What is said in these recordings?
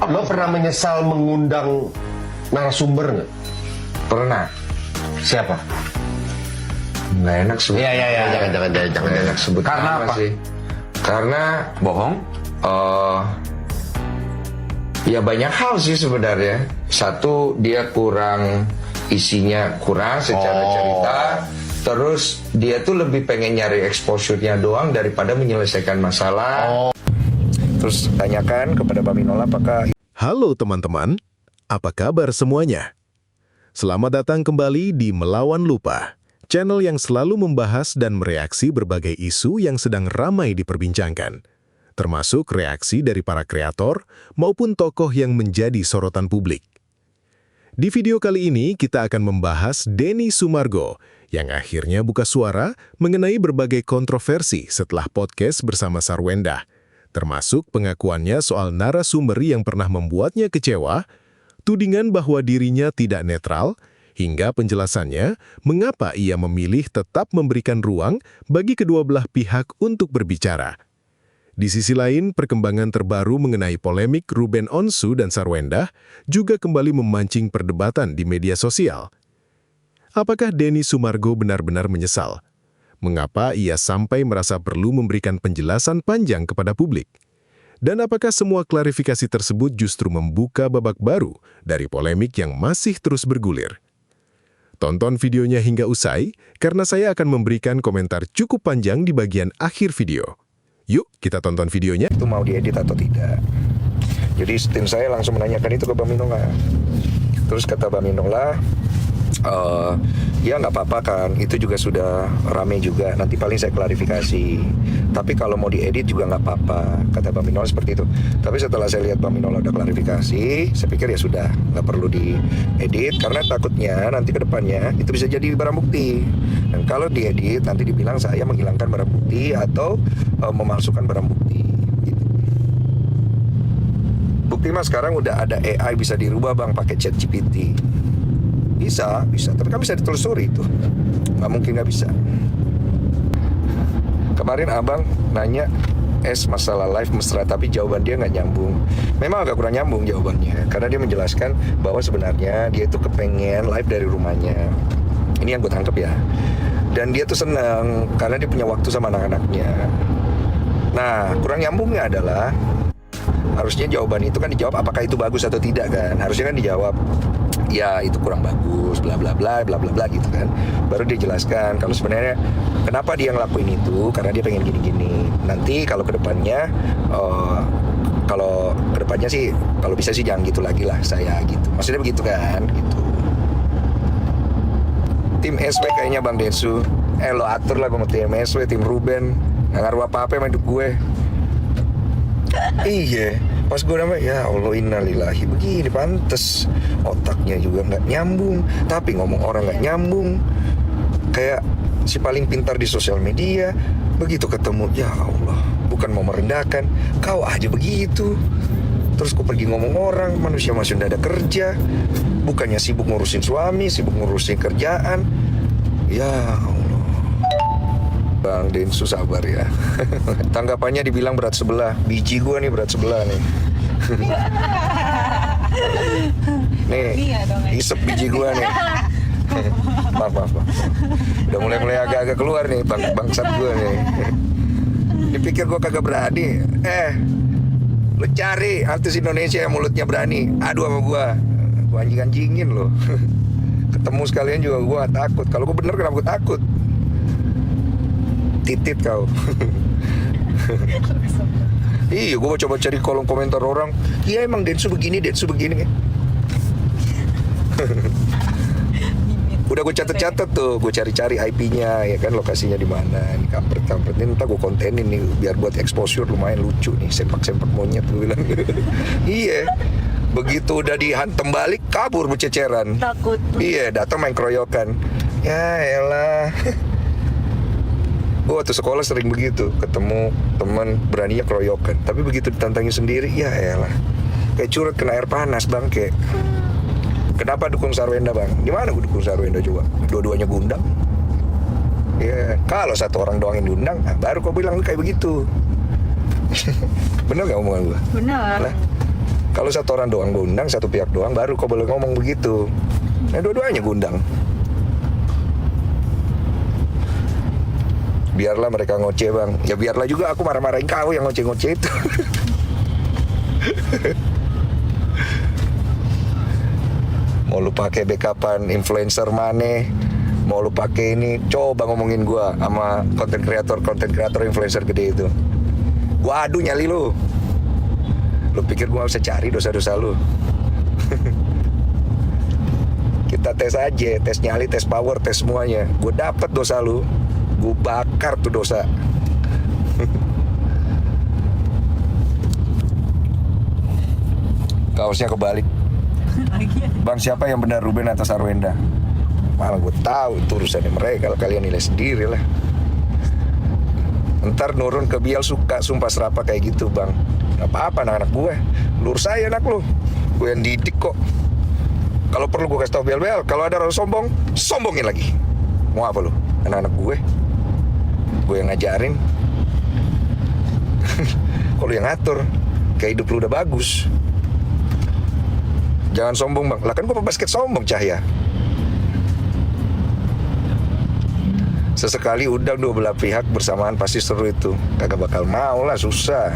Lo pernah menyesal mengundang narasumber nggak? Pernah. Siapa? Nggak enak sebut. Iya, jangan Nggak enak sebut. Karena nama apa? sih? Karena Bohong? Ya banyak hal sih sebenarnya. Satu, dia kurang, isinya kurang secara cerita. Terus dia tuh lebih pengen nyari exposure-nya doang daripada menyelesaikan masalah. Terus tanyakan kepada Mbak Minola apakah... Halo teman-teman, apa kabar semuanya? Selamat datang kembali di Melawan Lupa, channel yang selalu membahas dan mereaksi berbagai isu yang sedang ramai diperbincangkan, termasuk reaksi dari para kreator maupun tokoh yang menjadi sorotan publik. Di video kali ini kita akan membahas Denny Sumargo yang akhirnya buka suara mengenai berbagai kontroversi setelah podcast bersama Sarwenda, termasuk pengakuannya soal narasumber yang pernah membuatnya kecewa, tudingan bahwa dirinya tidak netral, hingga penjelasannya mengapa ia memilih tetap memberikan ruang bagi kedua belah pihak untuk berbicara. Di sisi lain, perkembangan terbaru mengenai polemik Ruben Onsu dan Sarwenda juga kembali memancing perdebatan di media sosial. Apakah Denny Sumargo benar-benar menyesal? Mengapa ia sampai merasa perlu memberikan penjelasan panjang kepada publik? Dan apakah semua klarifikasi tersebut justru membuka babak baru dari polemik yang masih terus bergulir? Tonton videonya hingga usai, karena saya akan memberikan komentar cukup panjang di bagian akhir video. Yuk, kita tonton videonya. Itu mau diedit atau tidak. Jadi tim saya langsung menanyakan itu ke Mbak Minola. Terus kata Mbak Minola, ya nggak apa-apa kan, itu juga sudah rame juga, nanti paling saya klarifikasi. Tapi kalau mau diedit juga nggak apa-apa, kata Mbak Minola seperti itu. Tapi setelah saya lihat Mbak Minola udah klarifikasi, saya pikir ya sudah, nggak perlu diedit, karena takutnya nanti ke depannya itu bisa jadi barang bukti. Dan kalau diedit, nanti dibilang saya menghilangkan barang bukti atau memalsukan barang bukti. Gitu. Bukti mah sekarang udah ada AI bisa dirubah bang, pakai ChatGPT. Bisa, tapi kan bisa ditelusuri itu. Nggak mungkin nggak bisa. Kemarin abang nanya masalah live mesra, tapi jawaban dia nggak nyambung. Memang agak kurang nyambung jawabannya, karena dia menjelaskan bahwa sebenarnya dia itu kepengen live dari rumahnya. Ini yang gue tangkep ya. Dan dia tuh senang karena dia punya waktu sama anak-anaknya. Nah, kurang nyambungnya adalah harusnya jawaban itu kan dijawab apakah itu bagus atau tidak kan. Harusnya kan dijawab ya itu kurang bagus, bla bla bla bla bla bla gitu kan. Baru dia jelaskan kalau sebenarnya kenapa dia ngelakuin itu, karena dia pengen gini-gini. Nanti kalau kedepannya sih kalau bisa sih jangan gitu lagi lah saya gitu. Maksudnya begitu kan gitu. Tim SW kayaknya Bang Densu. Lo atur lah sama tim SW, tim Ruben. Nggak ngaruh apa-apa sama hidup gue. Iya, pas gue nambah, ya Allah innalillahi, begini pantes otaknya juga nggak nyambung, tapi ngomong orang nggak nyambung, kayak si paling pintar di sosial media, begitu ketemu, ya Allah, bukan mau merendahkan, kau aja begitu. Terus gue pergi ngomong orang, manusia masih udah ada kerja, bukannya sibuk ngurusin suami, sibuk ngurusin kerjaan, ya Allah. Bang Densu sabar ya. Tanggapannya dibilang berat sebelah. Biji gua nih berat sebelah nih. Nih, isep biji gua nih. maaf. Udah mulai agak-agak keluar nih bangsat gua nih. Dipikir gua kagak berani. Lu cari artis Indonesia yang mulutnya berani. Adu sama gua anjing-anjingin lo. Ketemu sekalian juga gua gak takut. Kalau gua bener kenapa gua takut? Titit kau. Iya, gue coba cari kolom komentar orang. Iya emang Densu begini. Udah gue catet tuh, gue cari-cari IP-nya, ya kan lokasinya di mana. Ini kampret ini ntar gue kontenin nih biar buat exposure lumayan lucu nih, sempak monyet gue bilang. Iya. Begitu udah dihantam balik, kabur berceceran. Takut. Iya, datang main keroyokan. Ya elah. Gue waktu sekolah sering begitu, ketemu teman beraninya keroyokan, tapi begitu ditantangin sendiri, ya elah, kayak curut kena air panas bang. Kayak kenapa dukung Sarwenda bang? Di mana gue dukung Sarwenda coba? Dua-duanya gundang. Ya kalau satu orang doang yang diundang, nah, baru kau bilang lu kayak begitu. Bener gak omongan gue? Bener. Nah, Kalau satu orang doang gue undang, satu pihak doang, baru kau boleh ngomong begitu. Nah, dua-duanya gue undang. Biarlah mereka ngoceh bang. Ya biarlah juga aku marah-marahin kau yang ngoceh-ngoceh itu. Mau lu pakai backupan influencer mana, mau lu pakai ini, coba ngomongin gua sama konten kreator influencer gede itu. Gua adu nyali lu. Lu pikir gua bisa cari dosa-dosa lu? Kita tes aja, tes nyali, tes power, tes semuanya. Gua dapet dosa lu, gua bakar tuh dosa. Kaosnya kebalik. Bang, siapa yang benar, Ruben atau Sarwenda? Malah gue tahu itu urusannya mereka, kalian nilai sendiri lah. Ntar nurun ke Bial suka sumpah serapa kayak gitu bang. Gak apa-apa anak-anak gue, lurus saya anak lu. Gue yang didik kok. Kalau perlu gue kasih tau Bial, kalau ada orang sombong, sombongin lagi. Mau apa lu? Anak-anak gue yang ngajarin. Kalau yang ngatur, kayak hidup lu udah bagus. Jangan sombong bang, lah kan gue pebasket sombong Cahya. Sesekali undang dua belah pihak bersamaan pasti seru itu. Kagak bakal mau lah, susah.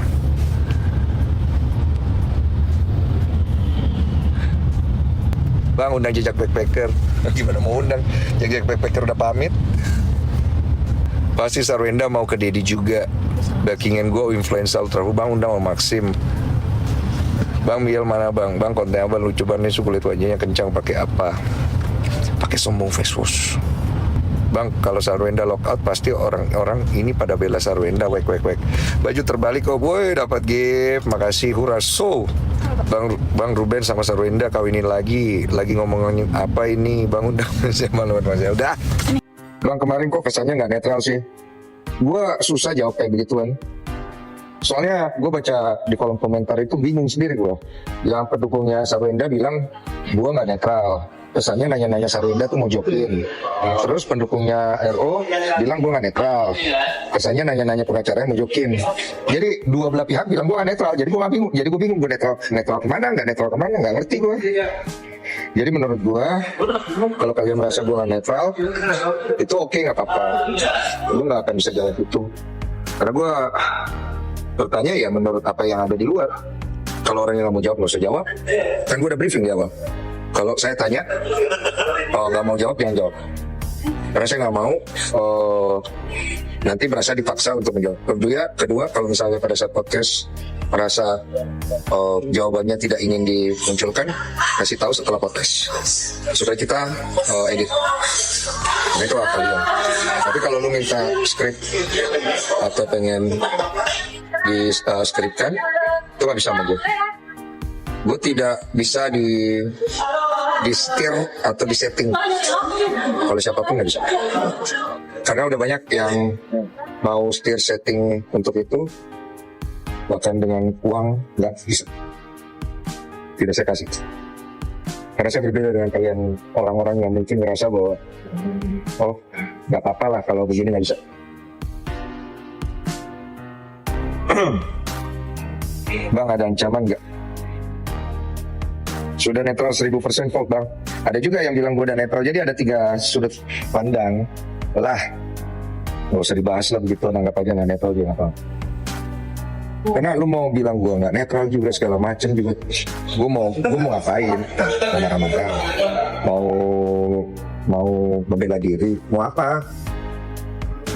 Bang, undang jejak backpacker. Gimana mau undang? Jejak backpacker udah pamit. Pasti Sarwenda mau ke Dedi juga. Backingan gue influencer terlalu bang, undang sama Maxim. Bang Bial mana bang? Bang konten apa lucu banget nih, kulit wajahnya kencang pakai apa? Pakai sombong face wash. Bang, kalau Sarwenda lockout pasti orang-orang ini pada bela Sarwenda, wek. Baju terbalik kok, boy, dapat gift. Makasih, huraso. Bang Ruben sama Sarwenda kawinin lagi ngomongin apa ini? Bang udah udah. Bang, kemarin kok kesannya nggak netral sih. Gue susah jawab kayak begituan. Soalnya gue baca di kolom komentar itu bingung sendiri gue. Yang pendukungnya Sarwenda bilang gue nggak netral. Kesannya nanya-nanya Sarwenda tuh mau jokin. Terus pendukungnya RO bilang gue nggak netral. Kesannya nanya-nanya pengacaranya mau jokin. Jadi dua belah pihak bilang gue nggak netral. Jadi gue nggak bingung. Jadi gue bingung gue netral kemana, nggak netral kemana, nggak ngerti gue. Jadi menurut gue, kalau kalian merasa gue nggak netral, itu oke, nggak apa-apa. Gue nggak akan bisa jawab itu. Karena gue bertanya ya menurut apa yang ada di luar. Kalau orang yang nggak mau jawab, nggak usah jawab. Kan gue udah briefing di awal. Kalau saya tanya, nggak mau jawab, jangan jawab. Karena saya nggak mau nanti merasa dipaksa untuk menjawab. Kedua, kalau misalnya pada saat podcast merasa jawabannya tidak ingin dimunculkan, kasih tahu setelah podcast supaya kita edit. Nah, itu hak kalian. Tapi kalau lu minta skrip atau pengen di skripkan, itu nggak bisa sama gue. Gue tidak bisa di setir atau di setting oleh siapapun, nggak bisa. Karena udah banyak yang mau setir setting untuk itu, bahkan dengan uang nggak bisa. Tidak saya kasih. Karena saya berbeda dengan kalian orang-orang yang mungkin merasa bahwa nggak apa-apa lah kalau begini, nggak bisa. Bang, ada ancaman nggak? Sudah netral 1000% kok bang. Ada juga yang bilang gue udah netral. Jadi ada 3 sudut pandang. Lah, nggak usah dibahas lah begitu. Anggap aja nggak netral juga apa. Karena lu mau bilang gue nggak netral juga segala macem juga. Gue mau ngapain? Marah-marah. Mau membela diri. Mau apa?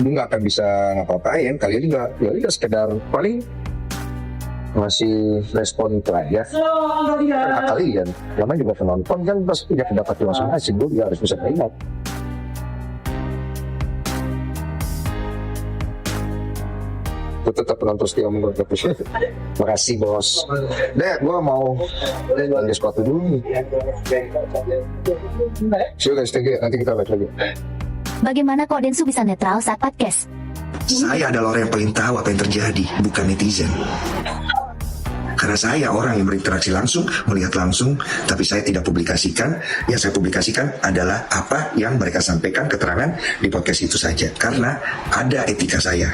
Lu nggak akan bisa ngapa-ngapain. Kalian juga ya udah sekedar paling masih respon itu aja. Kan hak kalian. Namanya juga penonton kan pasti punya pendapat masing-masing. Lu juga harus bisa terima. Gue tetap penonton setia menurut gue. Makasih bos. Deh, gue mau ganti sepatu dulu nih. See you guys, thank you. Nanti kita balik lagi. Bagaimana kok Densu bisa netral saat podcast? Saya adalah orang yang paling tahu apa yang terjadi, bukan netizen. Karena saya orang yang berinteraksi langsung, melihat langsung, tapi saya tidak publikasikan. Yang saya publikasikan adalah apa yang mereka sampaikan, keterangan di podcast itu saja. Karena ada etika saya.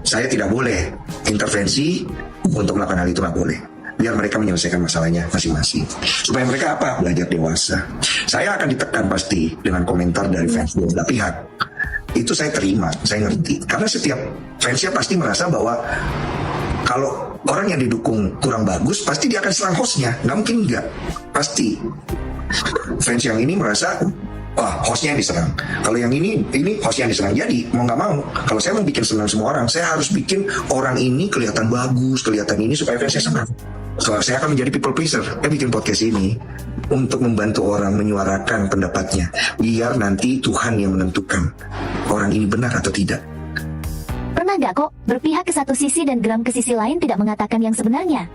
Saya tidak boleh intervensi untuk melakukan hal itu, nggak boleh. biar mereka menyelesaikan masalahnya masing-masing. Supaya mereka apa? Belajar dewasa. Saya akan ditekan pasti dengan komentar dari fans beberapa pihak. Itu saya terima, saya ngerti. Karena setiap fansnya pasti merasa bahwa kalau orang yang didukung kurang bagus, pasti dia akan serang hostnya. Nggak mungkin enggak. Pasti. Fans yang ini merasa, wah hostnya yang diserang. Kalau yang ini hostnya yang diserang. Jadi mau nggak mau, kalau saya mau bikin senang semua orang, saya harus bikin orang ini kelihatan bagus, kelihatan ini supaya fansnya senang. So, saya akan menjadi people pleaser. Saya bikin podcast ini untuk membantu orang menyuarakan pendapatnya, biar nanti Tuhan yang menentukan orang ini benar atau tidak. Pernah nggak kok berpihak ke satu sisi dan geram ke sisi lain tidak mengatakan yang sebenarnya?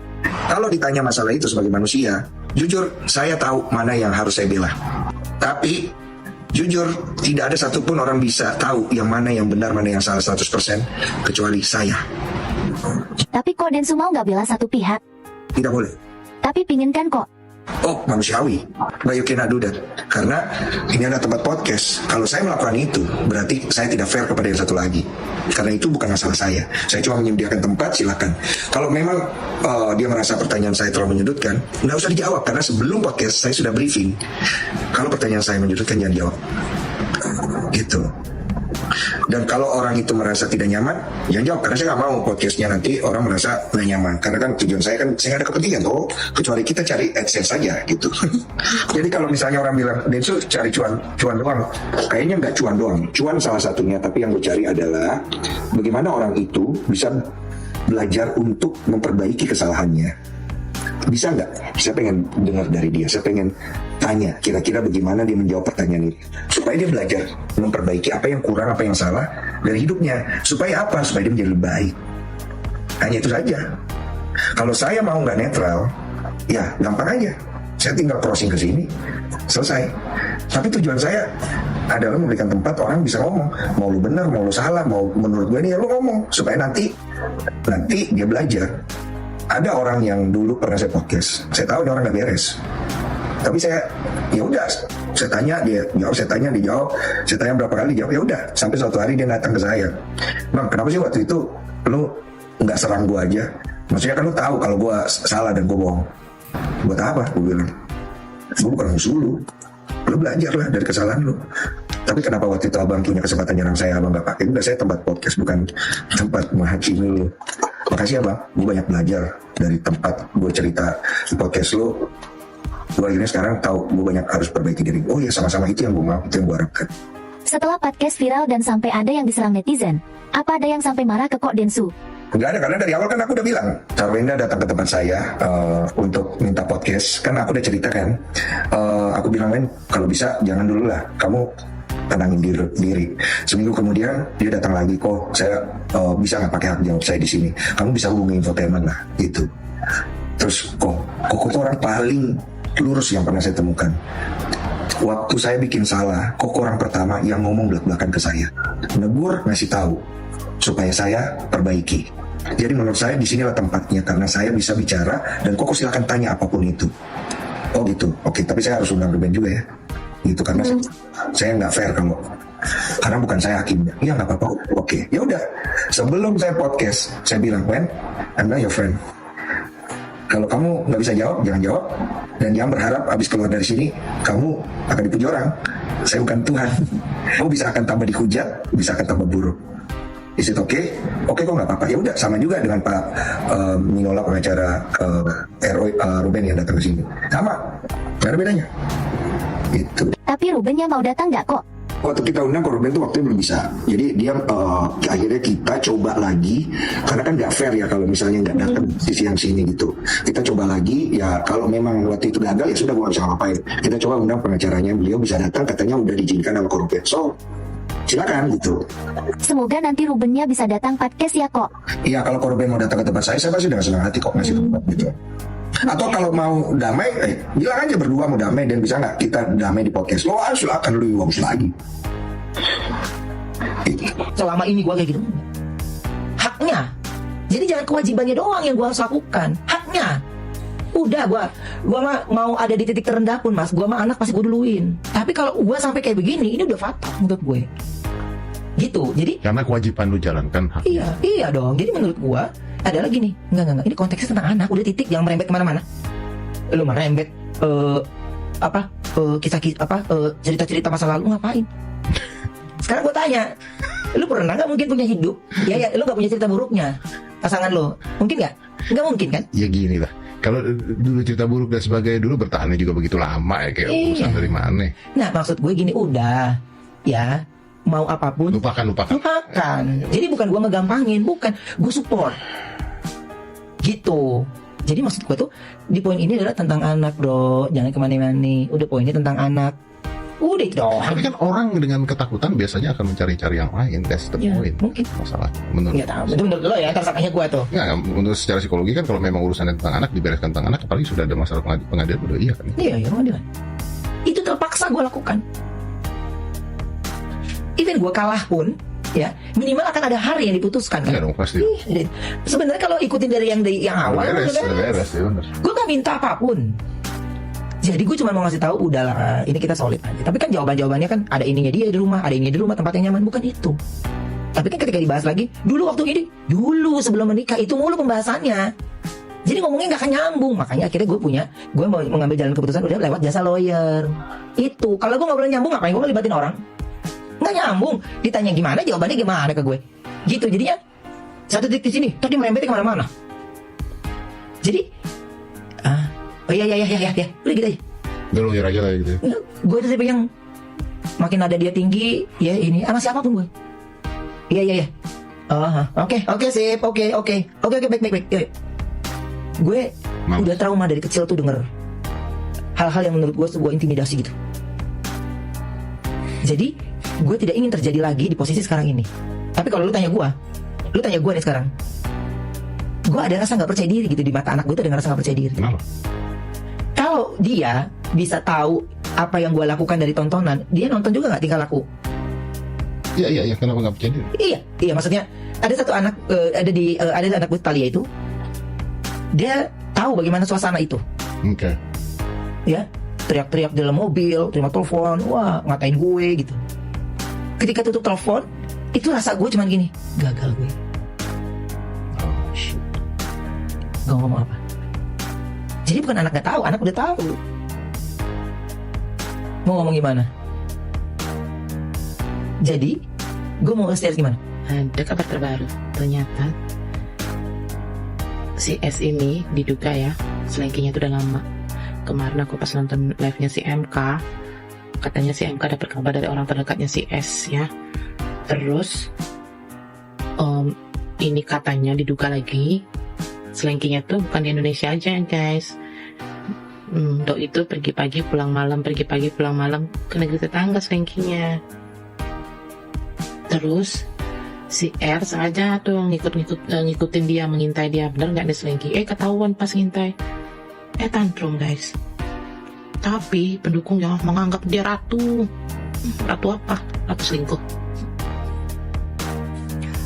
Kalau ditanya masalah itu sebagai manusia, jujur saya tahu mana yang harus saya bela. Tapi jujur tidak ada satupun orang bisa tahu yang mana yang benar, mana yang salah 100% kecuali saya. Tapi kok Densu mau nggak bela satu pihak? Tidak boleh. Tapi pingin kan kok? Oh, manusiawi. But you cannot do that. Karena ini adalah tempat podcast. Kalau saya melakukan itu, berarti saya tidak fair kepada yang satu lagi. Karena itu bukan masalah saya. Saya cuma menyediakan tempat, silakan. Kalau memang dia merasa pertanyaan saya terlalu menyudutkan, nggak usah dijawab. Karena sebelum podcast saya sudah briefing. Kalau pertanyaan saya menyudutkan, jangan jawab. Gitu. Dan kalau orang itu merasa tidak nyaman, jangan jawab. Karena saya nggak mau podcastnya nanti orang merasa nggak nyaman. Karena kan tujuan saya kan, saya nggak ada kepentingan tuh, kecuali kita cari AdSense saja gitu. Jadi kalau misalnya orang bilang, Densu cari cuan doang, kayaknya nggak cuan doang. Cuan salah satunya, tapi yang gue cari adalah bagaimana orang itu bisa belajar untuk memperbaiki kesalahannya. Bisa nggak? Saya pengen dengar dari dia. Saya pengen tanya kira-kira bagaimana dia menjawab pertanyaan ini, supaya dia belajar memperbaiki apa yang kurang, apa yang salah dari hidupnya. Supaya apa? Supaya dia menjadi lebih baik. Hanya itu saja. Kalau saya mau nggak netral, ya gampang aja. Saya tinggal crossing ke sini, selesai. Tapi tujuan saya adalah memberikan tempat orang bisa ngomong. Mau lu benar, mau lu salah, mau menurut gue ini ya lu ngomong. Supaya nanti dia belajar. Ada orang yang dulu pernah saya podcast, saya tahu dia orang gak beres. Tapi saya, ya udah, saya tanya dia jawab, saya tanya dia jawab, saya tanya berapa kali jawab, ya udah. Sampai suatu hari dia datang ke saya, Bang, kenapa sih waktu itu lu nggak serang gua aja? Maksudnya kan lu tahu kalau gua salah dan gua bohong. Buat apa? Gua bilang, gua bukan musuh lu. Lu belajarlah dari kesalahan lu. Tapi kenapa waktu itu abang punya kesempatan nyerang saya, abang gak pakai? Udah, saya tempat podcast, bukan tempat menghakimi lu. Makasih ya bang, gue banyak belajar dari tempat gue cerita di podcast lo. Gue akhirnya sekarang tahu gue banyak harus perbaiki diri. Oh ya, sama-sama, itu yang gue mau, itu yang gue harapkan. Setelah podcast viral dan sampai ada yang diserang netizen, apa ada yang sampai marah ke Kok Densu? Enggak ada, karena dari awal kan aku udah bilang, Carwenda datang ke tempat saya untuk minta podcast. Kan aku udah cerita kan, aku bilang kan kalau bisa jangan dulu lah, kamu tenangin diri. Seminggu kemudian dia datang lagi, kok saya bisa nggak pakai hak jawab saya di sini, kamu bisa hubungi infotainment lah gitu. Terus kok tuh orang paling lurus yang pernah saya temukan. Waktu saya bikin salah, kok orang pertama yang ngomong belak-belakan ke saya, negur, ngasih tahu supaya saya perbaiki. Jadi menurut saya di sinilah tempatnya, karena saya bisa bicara dan kok silakan tanya apapun itu. Oh gitu, oke. Tapi saya harus undang Ruben juga ya, gitu, karena saya nggak fair karena bukan saya hakimnya. Iya nggak apa-apa, oke. Ya udah, sebelum saya podcast, saya bilang, Wen, I'm not your friend. Kalau kamu nggak bisa jawab, jangan jawab. Dan jangan berharap abis keluar dari sini kamu akan dipuji orang. Saya bukan Tuhan. Kamu bisa akan tambah dihujat, bisa akan tambah buruk. Is it okay? Oke kok nggak apa-apa. Ya udah, sama juga dengan Pak Minola, pengacara Ruben yang datang ke sini. Sama, nggak ada bedanya. Itu. Tapi Rubennya mau datang nggak kok? Waktu kita undang Ruben tuh waktunya belum bisa. Jadi dia akhirnya kita coba lagi, karena kan nggak fair ya kalau misalnya nggak datang sisi yang sini gitu. Kita coba lagi, ya kalau memang waktu itu gagal ya sudah, gue nggak bisa ngapain. Kita coba undang pengacaranya, beliau bisa datang, katanya udah diizinkan sama Ruben. So silakan gitu. Semoga nanti Rubennya bisa datang podcast ya kok. Iya, kalau Ruben mau datang ke tempat saya pasti dengan senang hati kok ngasih tempat gitu. Atau kalau mau damai, bilang aja berdua mau damai, dan bisa nggak kita damai di podcast. Lo silakan, lu bagus lagi. Selama ini gue kayak gitu, haknya. Jadi jangan kewajibannya doang yang gue harus lakukan, haknya. Udah, gue mau ada di titik terendah pun mas, gue mah anak pasti gue duluin. Tapi kalau gue sampai kayak begini, ini udah fatal menurut gue. Gitu, jadi karena kewajiban lu jalankan hak. Iya dong. Jadi menurut gue ada lagi nih. Enggak, ini konteksnya tentang anak, udah titik, jangan merembet kemana-mana. Lu merembet cerita-cerita masa lalu ngapain? Sekarang gue tanya, lu pernah nggak mungkin punya hidup? Ya, lu nggak punya cerita buruknya pasangan lo, mungkin nggak? Nggak mungkin kan? Ya gini lah, kalau dulu cerita buruk dan sebagainya dulu bertahannya juga begitu lama ya, kayak urusan dari mana? Nah, maksud gue gini, udah ya, mau apapun Lupakan. Jadi bukan gue ngegampangin, bukan, gue support gitu. Jadi maksud gue tuh di poin ini adalah tentang anak, bro, jangan kemana-mana. Udah poinnya tentang anak, udah itu doang. Tapi kan orang dengan ketakutan biasanya akan mencari-cari yang lain. That's the Ya, point. mungkin. Masalah menurut. Nggak tahu, itu menurut lo ya, tersangkanya gue tuh. Nggak, menurut secara psikologi kan kalau memang urusannya tentang anak, dibereskan tentang anak, apalagi sudah ada masalah pengadilan, udah iya kan? Iya, pengadilan. Itu terpaksa gue lakukan. Even gue kalah pun, ya minimal akan ada hari yang diputuskan kan. Iya dong, pasti. Sebenarnya kalau ikutin dari yang awal, Beres, ya bener. gue gak minta apapun. Jadi gue cuma mau ngasih tahu, udahlah, ini kita solid aja. Tapi kan jawabannya kan ada ininya dia di rumah, ada ininya di rumah, tempat yang nyaman, bukan itu. Tapi kan ketika dibahas lagi, dulu waktu ini, dulu sebelum menikah, itu mulu pembahasannya. Jadi ngomongnya gak akan nyambung. Makanya akhirnya gue mau mengambil jalan keputusan udah lewat jasa lawyer. Itu, kalau gue gak boleh nyambung, ngapain gue ngelibatin orang? Nggak nyambung, ditanya gimana, jawabannya gimana ke gue. Gitu, jadinya satu titik di sini, tadi merembetnya kemana-mana. Jadi, iya, udah gitu aja. Udah lawyer aja lah gitu. Gue tuh tipe yang makin ada dia tinggi, ya ini sama siapapun gue. Iya. Oke, sip, oke, baik. Yuk. Gue udah trauma dari kecil tuh denger hal-hal yang menurut gue sebuah intimidasi gitu. Jadi gue tidak ingin terjadi lagi di posisi sekarang ini. Tapi kalau lu tanya gue nih sekarang, gue ada rasa nggak percaya diri gitu di mata anak gue tuh, ada rasa nggak percaya diri. Kenapa? Kalau dia bisa tahu apa yang gue lakukan dari tontonan, dia nonton juga nggak tingkah laku. Iya, kenapa nggak percaya diri? Iya, maksudnya ada satu anak ada anak gue Talia itu, dia tahu bagaimana suasana itu. Oke. Ya, teriak-teriak di dalam mobil, terima telepon, wah ngatain gue gitu. Ketika tutup telepon, itu rasa gue cuman gini, gagal gue. Oh shit. Gak ngomong apa. Jadi bukan anak gak tahu, anak udah tahu. Mau ngomong gimana? Jadi, gue mau share gimana? Ada kabar terbaru, ternyata si S ini diduga ya selingkihnya itu udah lama. Kemarin aku pas nonton live-nya si MK, katanya si MK dapat kabar dari orang terdekatnya si S ya. Terus ini katanya diduga lagi selingkihnya tuh bukan di Indonesia aja guys. Dok itu pergi pagi pulang malam ke negeri tetangga selingkihnya. Terus si R sengaja tuh ngikutin dia, mengintai dia, bener nggak diselingkihi? Ketahuan pas ngintai, tantrum guys. Tapi pendukung yang menganggap dia ratu apa? Ratu selingkuh.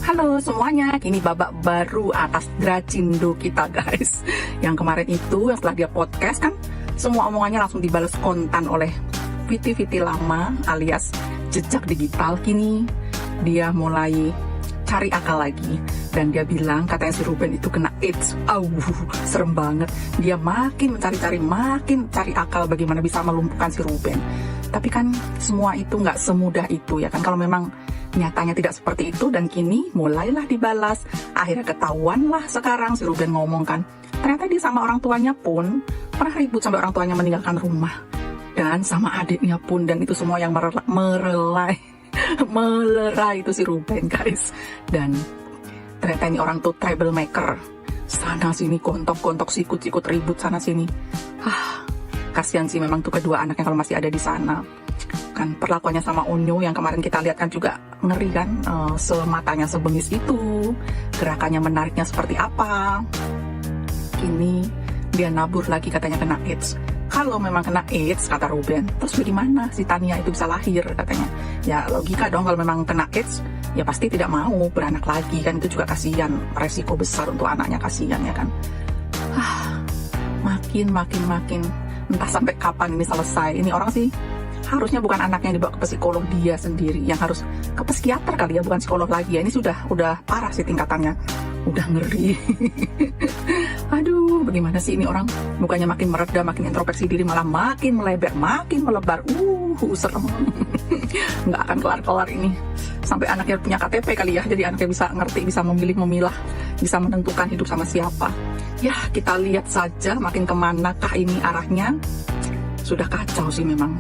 Halo semuanya, ini babak baru atas Dracindo kita guys. Yang kemarin itu, yang setelah dia podcast kan, semua omongannya langsung dibalas kontan oleh Viti lama alias jejak digital. Kini dia mulai cari akal lagi. Dan dia bilang katanya si Ruben itu kena AIDS. Serem banget. Dia makin cari akal bagaimana bisa melumpuhkan si Ruben. Tapi kan semua itu nggak semudah itu ya kan. Kalau memang nyatanya tidak seperti itu, dan kini mulailah dibalas. Akhirnya ketahuan lah sekarang si Ruben ngomong kan, ternyata dia sama orang tuanya pun pernah ribut sampai orang tuanya meninggalkan rumah. Dan sama adiknya pun, dan itu semua yang melerai itu si Ruben guys. Dan ternyata ini orang tuh troublemaker, sana sini gontok-gontok, sikut-sikut ribut sana sini. Kasihan sih memang tuh kedua anaknya kalau masih ada di sana. Kan perlakuannya sama Onyo yang kemarin kita lihat kan juga ngeri kan, sematanya sebengis itu, gerakannya menariknya seperti apa. Kini dia nabur lagi katanya kena AIDS. Kalau memang kena AIDS, kata Ruben, terus bagaimana si Tania itu bisa lahir katanya. Ya logika dong, kalau memang kena AIDS ya pasti tidak mau beranak lagi kan, itu juga kasihan, resiko besar untuk anaknya, kasihan ya kan. Makin entah sampai kapan ini selesai. Ini orang sih harusnya bukan anaknya dibawa ke psikolog, dia sendiri yang harus ke psikiater kali ya, bukan psikolog lagi ya. Ini sudah parah sih tingkatannya. Udah ngeri. Aduh, bagaimana sih ini orang? Bukannya makin mereda, makin introspeksi diri, malah makin melebar, makin melebar. Serem. Nggak akan kelar-kelar ini. Sampai anaknya punya KTP kali ya, jadi anaknya bisa ngerti, bisa memilih, memilah, bisa menentukan hidup sama siapa. Ya, kita lihat saja makin kemanakah ini arahnya. Sudah kacau sih memang.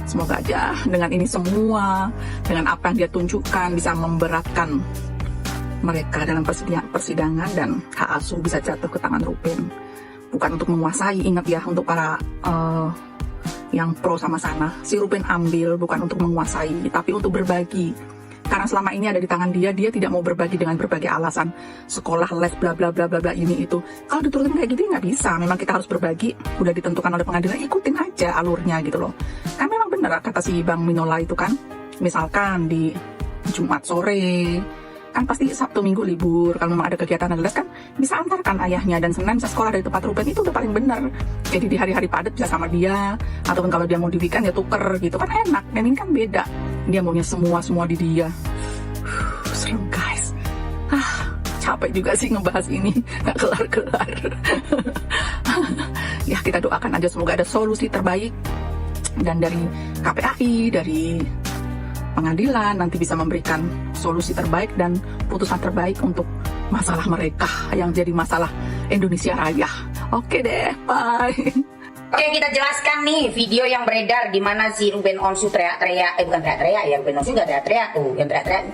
Semoga aja dengan ini semua, dengan apa yang dia tunjukkan, bisa memberatkan mereka dalam persidangan dan hak asuh bisa jatuh ke tangan Ruben. Bukan untuk menguasai, ingat ya, untuk para yang pro sama sana. Si Ruben ambil bukan untuk menguasai, tapi untuk berbagi. Karena selama ini ada di tangan dia tidak mau berbagi dengan berbagai alasan. Sekolah, les, bla bla bla bla bla, ini itu. Kalau diturutin kayak gitu nggak bisa. Memang kita harus berbagi. Udah ditentukan oleh pengadilan, ikutin aja alurnya gitu loh. Kan memang benar kata si Bang Minola itu kan. Misalkan di Jumat sore, kan pasti Sabtu Minggu libur. Kalau memang ada kegiatan les kan bisa antarkan ayahnya, dan Senin bisa sekolah dari tempat Ruben. Itu udah paling benar. Jadi di hari-hari padat bisa sama dia, ataupun kalau dia mau di weekend ya tuker gitu kan enak. Dan ini kan beda, dia maunya semua di dia. Serem guys. Capek juga sih ngebahas ini, nggak kelar-kelar. Ya kita doakan aja semoga ada solusi terbaik, dan dari KPAI, dari pengadilan nanti bisa memberikan solusi terbaik dan putusan terbaik untuk masalah mereka yang jadi masalah Indonesia Raya. Oke deh, bye. Oke, kita jelaskan nih video yang beredar di mana si Ruben Onsu teriak-teriak, bukan teriak-teriak ya, Ruben Onsu nggak teriak-teriak tuh, yang teriak-teriak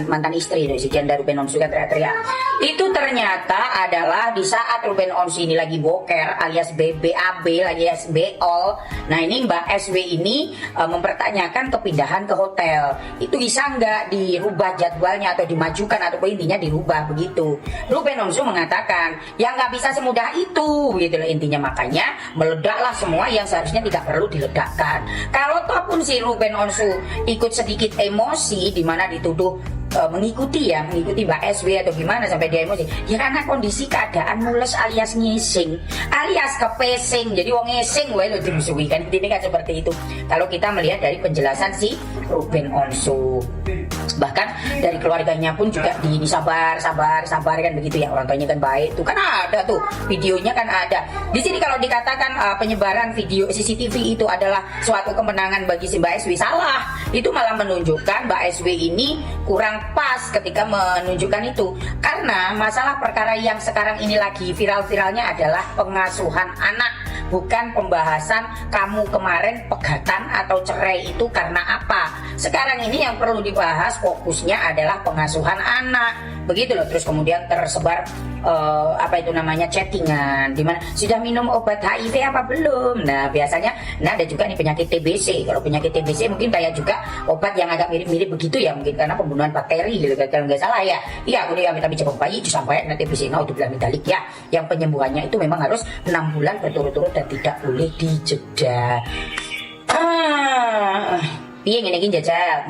mantan istri tuh, si janda Ruben Onsu kan teriak-teriak. Itu ternyata adalah di saat Ruben Onsu ini lagi boker alias BBAB, alias beol. Nah ini Mbak SW ini mempertanyakan kepindahan ke hotel. Itu bisa nggak dirubah jadwalnya atau dimajukan, atau intinya dirubah begitu. Ruben Onsu mengatakan ya nggak bisa semudah itu, gitu loh intinya. Makanya meledaklah semua yang seharusnya tidak perlu diledakkan. Kalau toh pun si Ruben Onsu ikut sedikit emosi, di mana dituduh mengikuti Mbak SW atau gimana sampai dia emosi, ya karena kondisi keadaan mules alias ngising, alias kepesing. Jadi wong ngising wae lo dimusuhi kan, ini kan seperti itu. Kalau kita melihat dari penjelasan si Ruben Onsu, bahkan dari keluarganya pun juga ini sabar kan begitu ya, orang tuanya kan baik tuh kan, ada tuh videonya kan ada di sini. Kalau dikatakan penyebaran video CCTV itu adalah suatu kemenangan bagi si Mbak SW, salah. Itu malah menunjukkan Mbak SW ini kurang pas ketika menunjukkan itu, karena masalah perkara yang sekarang ini lagi viral-viralnya adalah pengasuhan anak, bukan pembahasan kamu kemarin pegatan atau cerai itu karena apa. Sekarang ini yang perlu dibahas fokusnya adalah pengasuhan anak, begitu loh. Terus kemudian tersebar chattingan dimana sudah minum obat HIV apa belum. Nah biasanya ada juga nih penyakit TBC. Kalau penyakit TBC mungkin kayak juga obat yang agak mirip-mirip begitu ya, mungkin karena pembunuhan bakteri gitu kalau nggak salah ya. Iya, kemudian vitamin cepat bayi sampai nanti TBC itu bilang metalik ya, yang penyembuhannya itu memang harus 6 bulan berturut-turut dan tidak boleh dijeda. Iya ngene jajal.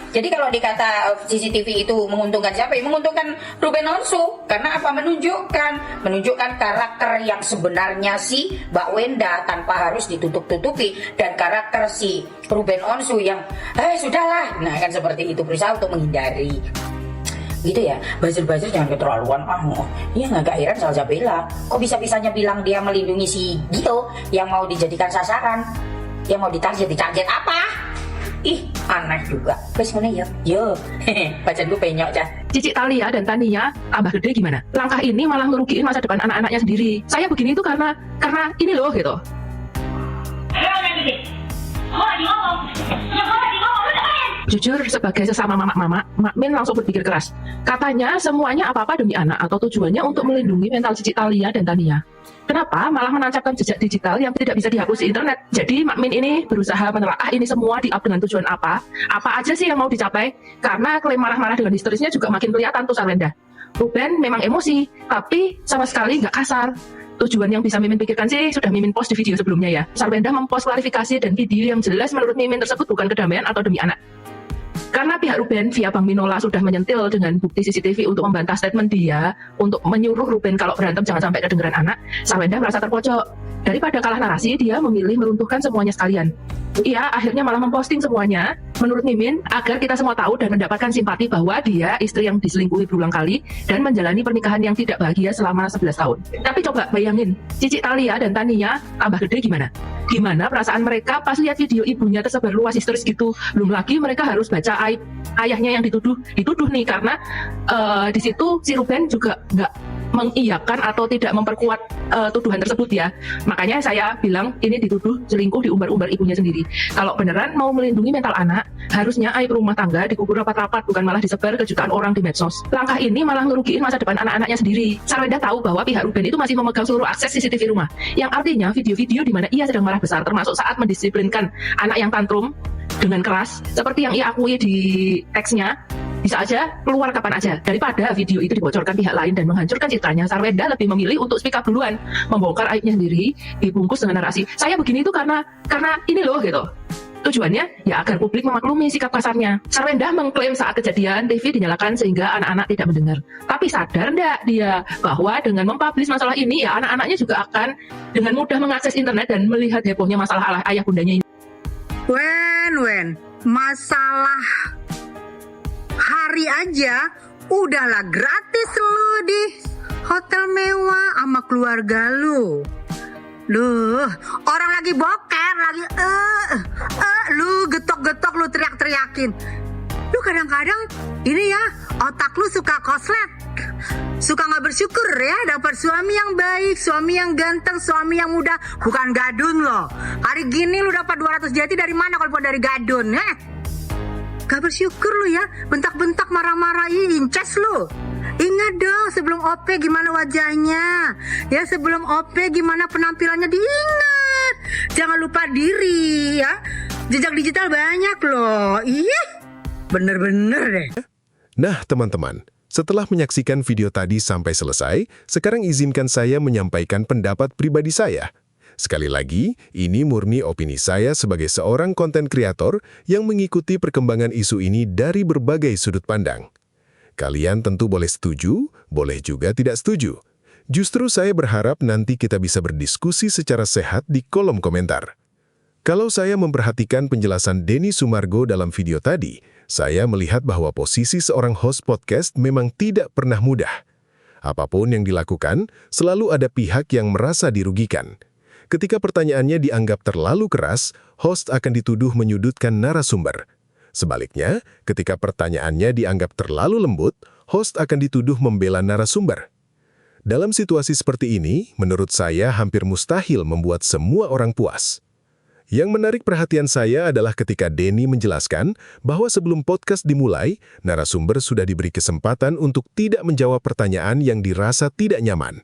Jadi kalau dikata CCTV itu menguntungkan siapa? Menguntungkan Ruben Onsu. Karena apa? Menunjukkan karakter yang sebenarnya si Mbak Wenda tanpa harus ditutup-tutupi, dan karakter si Ruben Onsu yang sudahlah. Nah kan seperti itu, berusaha untuk menghindari. Gitu ya, buzzer jangan keterlaluan. Iya nggak heran Salsabila kok bisa-bisanya bilang dia melindungi si Gito yang mau dijadikan sasaran, yang mau ditarget apa? Aneh juga. Wes ngene ya. Yo, bacaan gue penyok cah. Cici Talia dan Tania tambah gede gimana? Langkah ini malah ngerugiin masa depan anak-anaknya sendiri. Saya begini itu karena ini loh gitu. Jujur sebagai sesama mama, Mak Min langsung berpikir keras. Katanya semuanya apa-apa demi anak atau tujuannya untuk melindungi mental Cici Talia dan Tania. Kenapa malah menancapkan jejak digital yang tidak bisa dihapus di internet? Jadi Mak Min ini berusaha menelaah ini semua di-up dengan tujuan apa aja sih yang mau dicapai. Karena klaim marah-marah dengan histerisnya juga makin kelihatan tuh Sarwenda. Ruben memang emosi, tapi sama sekali nggak kasar. Tujuan yang bisa Mimin pikirkan sih sudah Mimin post di video sebelumnya ya. Sarwenda mempost klarifikasi dan video yang jelas menurut Mimin tersebut bukan kedamaian atau demi anak. Karena pihak Ruben via Bang Minola sudah menyentil dengan bukti CCTV untuk membantah statement dia untuk menyuruh Ruben kalau berantem jangan sampai kedengeran anak, Sarwenda merasa terpojok. Daripada kalah narasi, dia memilih meruntuhkan semuanya sekalian. Ia akhirnya malah memposting semuanya menurut Mimin agar kita semua tahu dan mendapatkan simpati bahwa dia istri yang diselingkuhi berulang kali dan menjalani pernikahan yang tidak bahagia selama 11 tahun. Tapi coba bayangin, Cici Thalia dan Tania tambah gede gimana? Gimana perasaan mereka pas lihat video ibunya tersebar luas histeris gitu? Belum lagi mereka harus baca aib ayahnya yang dituduh nih karena di situ si Ruben juga nggak mengiyakan atau tidak memperkuat tuduhan tersebut ya. Makanya saya bilang ini dituduh selingkuh, diumbar-umbar ibunya sendiri. Kalau beneran mau melindungi mental anak, harusnya aib rumah tangga dikubur rapat-rapat, bukan malah disebar ke jutaan orang di medsos. Langkah ini malah ngerugiin masa depan anak-anaknya sendiri. Sarwenda tahu bahwa pihak Ruben itu masih memegang seluruh akses CCTV rumah, yang artinya video-video di mana ia sedang marah besar, termasuk saat mendisiplinkan anak yang tantrum dengan keras, seperti yang ia akui di teksnya, bisa aja keluar kapan aja. Daripada video itu dibocorkan pihak lain dan menghancurkan citranya, Sarwenda lebih memilih untuk speak up duluan, membongkar aibnya sendiri, dibungkus dengan narasi saya begini itu karena ini loh gitu. Tujuannya ya agar publik memaklumi sikap kasarnya. Sarwenda mengklaim saat kejadian TV dinyalakan sehingga anak-anak tidak mendengar. Tapi sadar enggak dia bahwa dengan mempublish masalah ini ya anak-anaknya juga akan dengan mudah mengakses internet dan melihat hebohnya masalah ayah bundanya ini. Wen, masalah hari aja udahlah gratis lu di hotel mewah sama keluarga lu. Duh, orang lagi boker, lagi lu getok-getok, lu teriak-teriakin. Lu kadang-kadang ini ya, otak lu suka koslet. Suka gak bersyukur ya, dapat suami yang baik, suami yang ganteng, suami yang muda, bukan gadun loh. Hari gini lu dapat 200 jati dari mana kalau bukan dari gadun, Gak bersyukur lu ya, bentak-bentak marah-marahin, inces lu. Ingat dong sebelum OP gimana wajahnya, ya sebelum OP gimana penampilannya diingat. Jangan lupa diri ya, jejak digital banyak loh. Ih, bener-bener deh. Nah teman-teman, setelah menyaksikan video tadi sampai selesai, sekarang izinkan saya menyampaikan pendapat pribadi saya. Sekali lagi, ini murni opini saya sebagai seorang konten kreator yang mengikuti perkembangan isu ini dari berbagai sudut pandang. Kalian tentu boleh setuju, boleh juga tidak setuju. Justru saya berharap nanti kita bisa berdiskusi secara sehat di kolom komentar. Kalau saya memperhatikan penjelasan Denny Sumargo dalam video tadi, saya melihat bahwa posisi seorang host podcast memang tidak pernah mudah. Apapun yang dilakukan, selalu ada pihak yang merasa dirugikan. Ketika pertanyaannya dianggap terlalu keras, host akan dituduh menyudutkan narasumber. Sebaliknya, ketika pertanyaannya dianggap terlalu lembut, host akan dituduh membela narasumber. Dalam situasi seperti ini, menurut saya hampir mustahil membuat semua orang puas. Yang menarik perhatian saya adalah ketika Denny menjelaskan bahwa sebelum podcast dimulai, narasumber sudah diberi kesempatan untuk tidak menjawab pertanyaan yang dirasa tidak nyaman.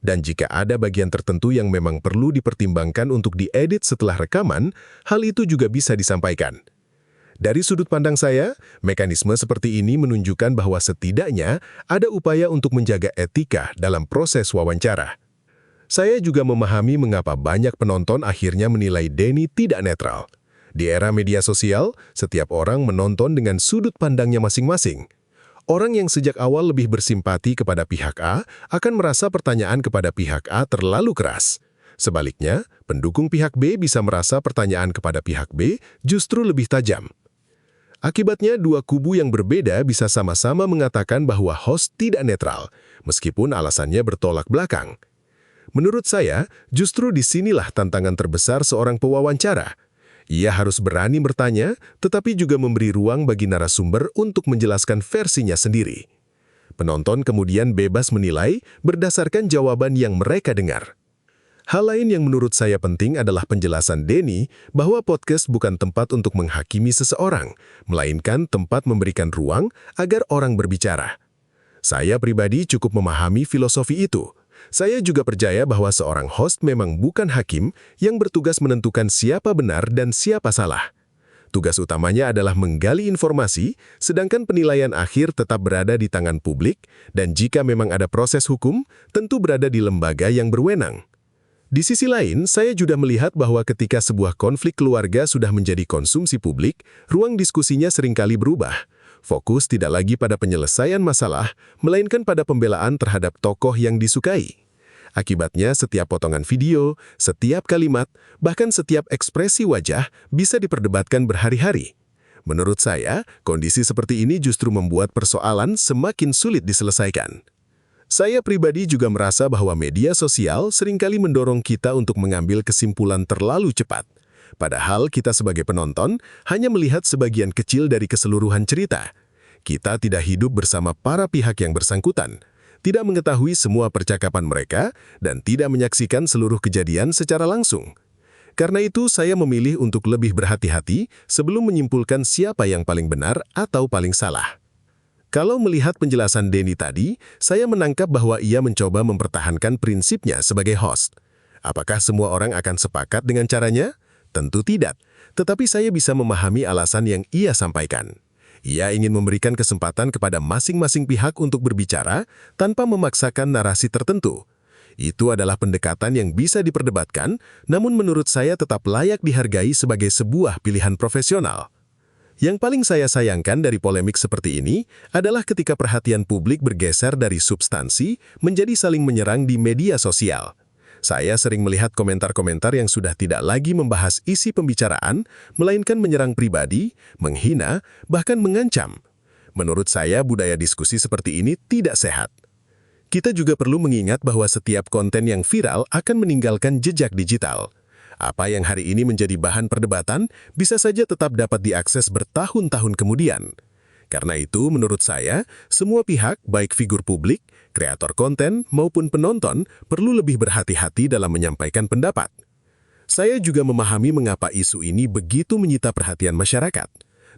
Dan jika ada bagian tertentu yang memang perlu dipertimbangkan untuk diedit setelah rekaman, hal itu juga bisa disampaikan. Dari sudut pandang saya, mekanisme seperti ini menunjukkan bahwa setidaknya ada upaya untuk menjaga etika dalam proses wawancara. Saya juga memahami mengapa banyak penonton akhirnya menilai Denny tidak netral. Di era media sosial, setiap orang menonton dengan sudut pandangnya masing-masing. Orang yang sejak awal lebih bersimpati kepada pihak A akan merasa pertanyaan kepada pihak A terlalu keras. Sebaliknya, pendukung pihak B bisa merasa pertanyaan kepada pihak B justru lebih tajam. Akibatnya, dua kubu yang berbeda bisa sama-sama mengatakan bahwa host tidak netral, meskipun alasannya bertolak belakang. Menurut saya, justru disinilah tantangan terbesar seorang pewawancara. Ia harus berani bertanya, tetapi juga memberi ruang bagi narasumber untuk menjelaskan versinya sendiri. Penonton kemudian bebas menilai berdasarkan jawaban yang mereka dengar. Hal lain yang menurut saya penting adalah penjelasan Denny bahwa podcast bukan tempat untuk menghakimi seseorang, melainkan tempat memberikan ruang agar orang berbicara. Saya pribadi cukup memahami filosofi itu. Saya juga percaya bahwa seorang host memang bukan hakim yang bertugas menentukan siapa benar dan siapa salah. Tugas utamanya adalah menggali informasi, sedangkan penilaian akhir tetap berada di tangan publik, dan jika memang ada proses hukum, tentu berada di lembaga yang berwenang. Di sisi lain, saya juga melihat bahwa ketika sebuah konflik keluarga sudah menjadi konsumsi publik, ruang diskusinya seringkali berubah. Fokus tidak lagi pada penyelesaian masalah, melainkan pada pembelaan terhadap tokoh yang disukai. Akibatnya setiap potongan video, setiap kalimat, bahkan setiap ekspresi wajah bisa diperdebatkan berhari-hari. Menurut saya, kondisi seperti ini justru membuat persoalan semakin sulit diselesaikan. Saya pribadi juga merasa bahwa media sosial seringkali mendorong kita untuk mengambil kesimpulan terlalu cepat. Padahal kita sebagai penonton hanya melihat sebagian kecil dari keseluruhan cerita. Kita tidak hidup bersama para pihak yang bersangkutan, tidak mengetahui semua percakapan mereka, dan tidak menyaksikan seluruh kejadian secara langsung. Karena itu, saya memilih untuk lebih berhati-hati sebelum menyimpulkan siapa yang paling benar atau paling salah. Kalau melihat penjelasan Denny tadi, saya menangkap bahwa ia mencoba mempertahankan prinsipnya sebagai host. Apakah semua orang akan sepakat dengan caranya? Tentu tidak, tetapi saya bisa memahami alasan yang ia sampaikan. Ia ingin memberikan kesempatan kepada masing-masing pihak untuk berbicara tanpa memaksakan narasi tertentu. Itu adalah pendekatan yang bisa diperdebatkan, namun menurut saya tetap layak dihargai sebagai sebuah pilihan profesional. Yang paling saya sayangkan dari polemik seperti ini adalah ketika perhatian publik bergeser dari substansi menjadi saling menyerang di media sosial. Saya sering melihat komentar-komentar yang sudah tidak lagi membahas isi pembicaraan, melainkan menyerang pribadi, menghina, bahkan mengancam. Menurut saya, budaya diskusi seperti ini tidak sehat. Kita juga perlu mengingat bahwa setiap konten yang viral akan meninggalkan jejak digital. Apa yang hari ini menjadi bahan perdebatan bisa saja tetap dapat diakses bertahun-tahun kemudian. Karena itu, menurut saya, semua pihak, baik figur publik, kreator konten, maupun penonton, perlu lebih berhati-hati dalam menyampaikan pendapat. Saya juga memahami mengapa isu ini begitu menyita perhatian masyarakat.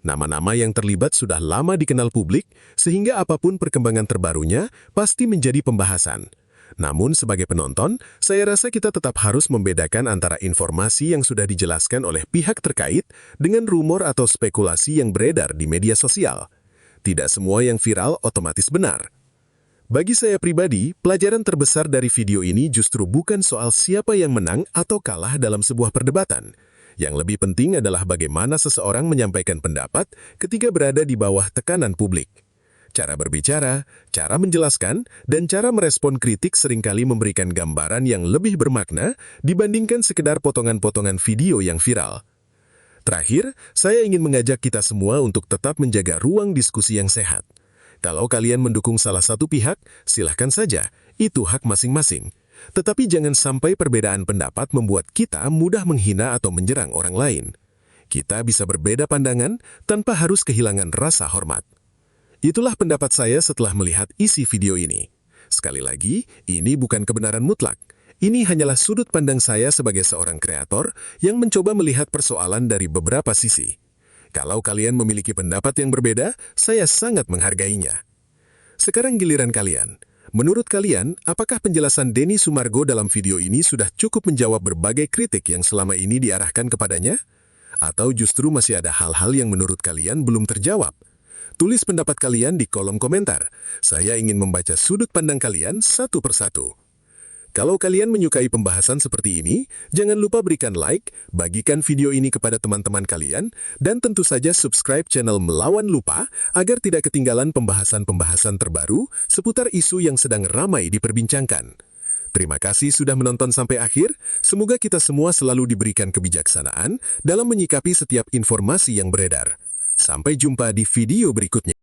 Nama-nama yang terlibat sudah lama dikenal publik, sehingga apapun perkembangan terbarunya pasti menjadi pembahasan. Namun, sebagai penonton, saya rasa kita tetap harus membedakan antara informasi yang sudah dijelaskan oleh pihak terkait dengan rumor atau spekulasi yang beredar di media sosial. Tidak semua yang viral otomatis benar. Bagi saya pribadi, pelajaran terbesar dari video ini justru bukan soal siapa yang menang atau kalah dalam sebuah perdebatan. Yang lebih penting adalah bagaimana seseorang menyampaikan pendapat ketika berada di bawah tekanan publik. Cara berbicara, cara menjelaskan, dan cara merespon kritik seringkali memberikan gambaran yang lebih bermakna dibandingkan sekedar potongan-potongan video yang viral. Terakhir, saya ingin mengajak kita semua untuk tetap menjaga ruang diskusi yang sehat. Kalau kalian mendukung salah satu pihak, silahkan saja, itu hak masing-masing. Tetapi jangan sampai perbedaan pendapat membuat kita mudah menghina atau menyerang orang lain. Kita bisa berbeda pandangan tanpa harus kehilangan rasa hormat. Itulah pendapat saya setelah melihat isi video ini. Sekali lagi, ini bukan kebenaran mutlak. Ini hanyalah sudut pandang saya sebagai seorang kreator yang mencoba melihat persoalan dari beberapa sisi. Kalau kalian memiliki pendapat yang berbeda, saya sangat menghargainya. Sekarang giliran kalian. Menurut kalian, apakah penjelasan Denny Sumargo dalam video ini sudah cukup menjawab berbagai kritik yang selama ini diarahkan kepadanya? Atau justru masih ada hal-hal yang menurut kalian belum terjawab? Tulis pendapat kalian di kolom komentar. Saya ingin membaca sudut pandang kalian satu persatu. Kalau kalian menyukai pembahasan seperti ini, jangan lupa berikan like, bagikan video ini kepada teman-teman kalian, dan tentu saja subscribe channel Melawan Lupa agar tidak ketinggalan pembahasan-pembahasan terbaru seputar isu yang sedang ramai diperbincangkan. Terima kasih sudah menonton sampai akhir, semoga kita semua selalu diberikan kebijaksanaan dalam menyikapi setiap informasi yang beredar. Sampai jumpa di video berikutnya.